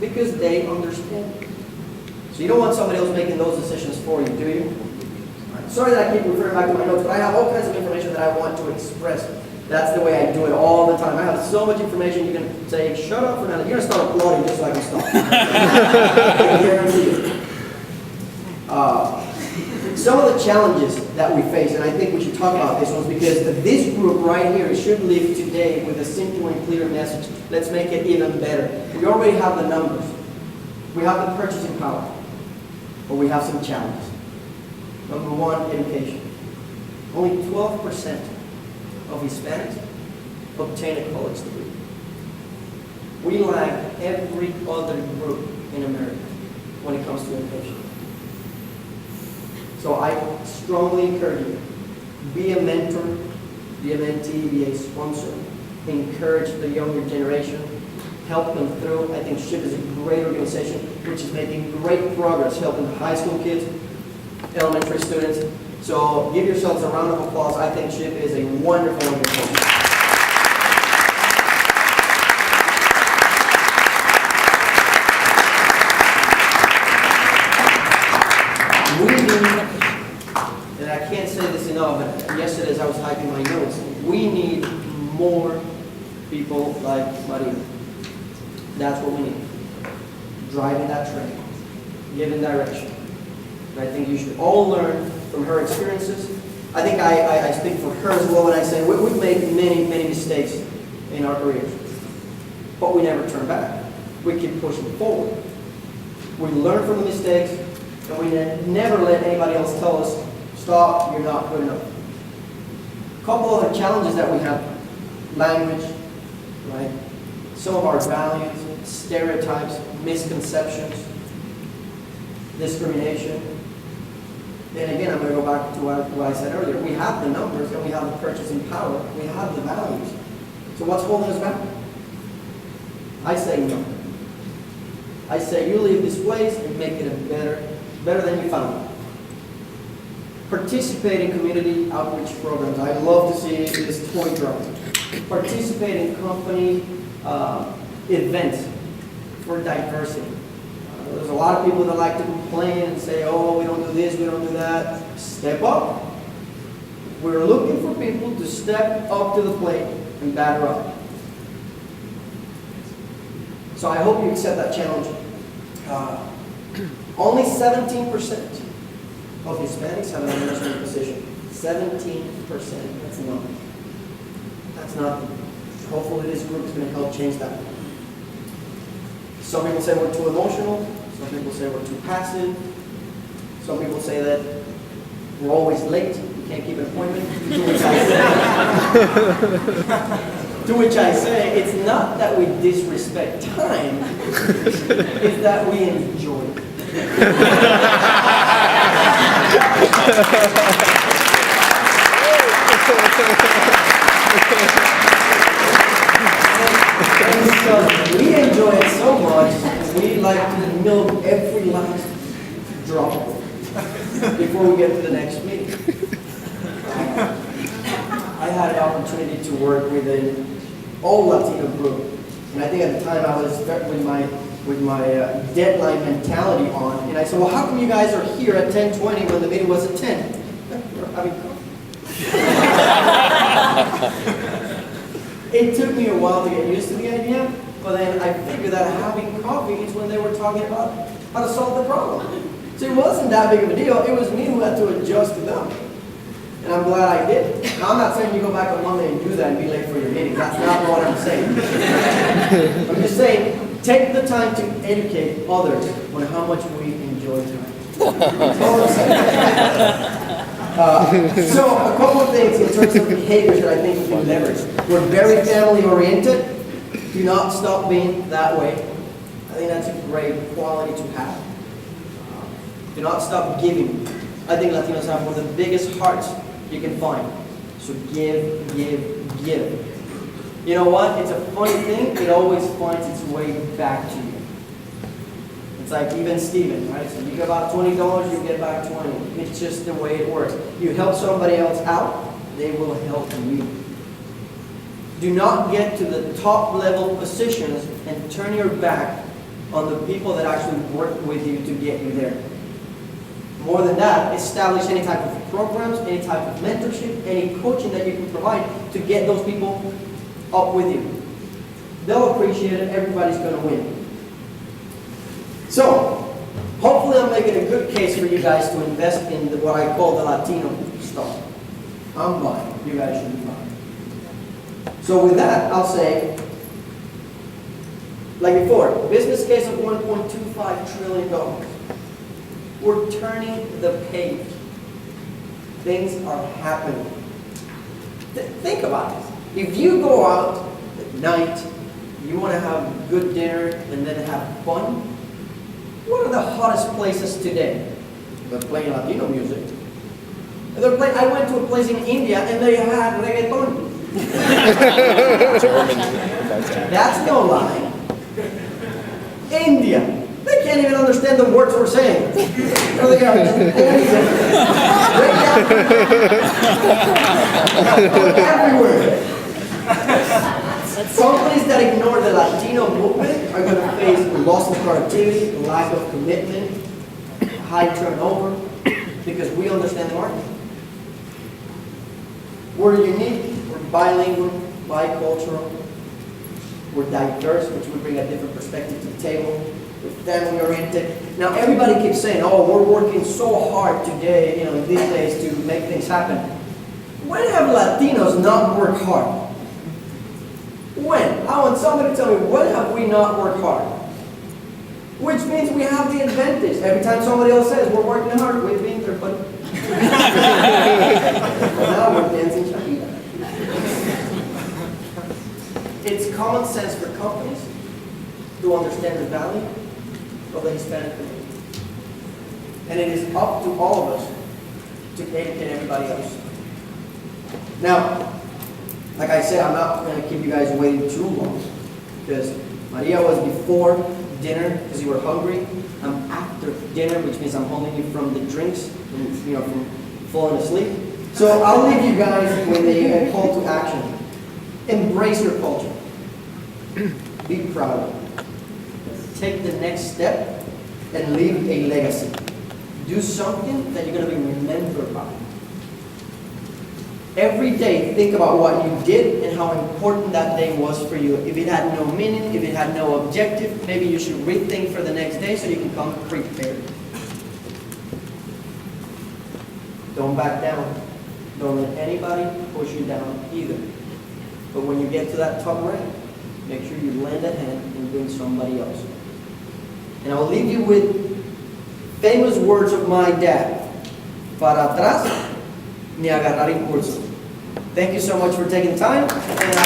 because they understand. So you don't want somebody else making those decisions for you, do you? Right. Sorry that I keep referring back to my notes, but I have all kinds of information that I want to express. That's the way I do it all the time. I have so much information, you can say, shut up, Fernando. You're going to start applauding just so I can stop. I guarantee you. Some of the challenges that we face, and I think we should talk about this one, because this group right here should leave today with a simple and clear message. Let's make it even better. We already have the numbers. We have the purchasing power. But we have some challenges. Number one, education. Only 12% of Hispanics obtain a college degree. We lag every other group in America when it comes to education. So I strongly encourage you, be a mentor, be a mentee, be a sponsor. Encourage the younger generation, help them through. I think SHPE is a great organization which is making great progress helping high school kids, elementary students. So give yourselves a round of applause. I think SHPE is a wonderful organization. And I can't say this enough, but yesterday as I was typing my notes, we need more people like Maria. That's what we need. Driving that train, giving direction. And I think you should all learn from her experiences. I think I speak for her as well when I say we've made many, many mistakes in our careers. But we never turn back. We keep pushing forward. We learn from the mistakes, and we never let anybody else tell us, stop, you're not good enough. A couple other challenges that we have. Language, right? Some of our values, stereotypes, misconceptions, discrimination. And again, I'm going to go back to what I said earlier. We have the numbers and we have the purchasing power. We have the values. So what's holding us back? I say no. I say you leave this place and make it better than you found it. Participate in community outreach programs. I love to see this toy drop. Participate in company events for diversity. There's a lot of people that like to complain and say, oh, we don't do this, we don't do that. Step up. We're looking for people to step up to the plate and batter up. So I hope you accept that challenge. Only 17% of Hispanics have an management position. 17%. That's nothing. That's nothing. Hopefully this group is going to help change that. Some people say we're too emotional. Some people say we're too passive. Some people say that we're always late. We can't keep an appointment. To which I say, it's not that we disrespect time. It's that we enjoy it. And because we enjoy it so much, we like to milk every last drop before we get to the next meeting. I had an opportunity to work with an all-Latino group, and I think at the time I was with my deadline mentality on, and I said, well, how come you guys are here at 10:20 when the meeting was at 10? We're having coffee. It took me a while to get used to the idea, but then I figured that having coffee is when they were talking about how to solve the problem. So it wasn't that big of a deal. It was me who had to adjust to them. And I'm glad I did. Now, I'm not saying you go back on Monday and do that and be late for your meeting. That's not what I'm saying. I'm just saying, take the time to educate others on how much we enjoy time. That's all I'm saying. So, a couple of things in terms of behaviors that I think we can leverage. We're very family-oriented. Do not stop being that way. I think that's a great quality to have. Do not stop giving. I think Latinos have one of the biggest hearts you can find. So give, give, give. You know what? It's a funny thing. It always finds its way back to you. It's like even Steven, right? So you give out $20, you get back 20. It's just the way it works. You help somebody else out, they will help you. Do not get to the top level positions and turn your back on the people that actually work with you to get you there. More than that, establish any type of programs, any type of mentorship, any coaching that you can provide to get those people up with you. They'll appreciate it. Everybody's going to win. So, hopefully I'm making a good case for you guys to invest in what I call the Latino stuff. I'm buying. You guys should be buying. So with that, I'll say, like before, business case of $1.25 trillion. We're turning the page. Things are happening. Think about it. If you go out at night, you want to have good dinner and then have fun, what are the hottest places today? They're playing Latino music. I went to a place in India and they had reggaeton. That's no lie. India. They can't even understand the words we're saying. Everywhere. Companies that ignore the Latino movement are going to face loss of productivity, lack of commitment, high turnover, because we understand the market. We're unique, we're bilingual, bicultural, we're diverse, which we bring a different perspective to the table. We're family-oriented. Now everybody keeps saying, oh, we're working so hard today, these days to make things happen. When have Latinos not worked hard? When? I want somebody to tell me, when have we not worked hard? Which means we have the advantage. Every time somebody else says, we're working hard, we've been there, but now we're dancing Shakira. It's common sense for companies to understand the value of the Hispanic community. And it is up to all of us to educate everybody else. Now, like I said, I'm not going to keep you guys waiting too long, because Maria was before dinner because you were hungry. I'm after dinner, which means I'm holding you from the drinks, and, from falling asleep. So I'll leave you guys with a call to action. Embrace your culture. Be proud of it. Take the next step and leave a legacy. Do something that you're going to be remembered by. Every day, think about what you did and how important that day was for you. If it had no meaning, if it had no objective, maybe you should rethink for the next day so you can come prepared. Don't back down. Don't let anybody push you down either. But when you get to that top rank, make sure you lend a hand and bring somebody else. And I'll leave you with famous words of my dad. Para atrás, ni agarrar impulso. Thank you so much for taking time. And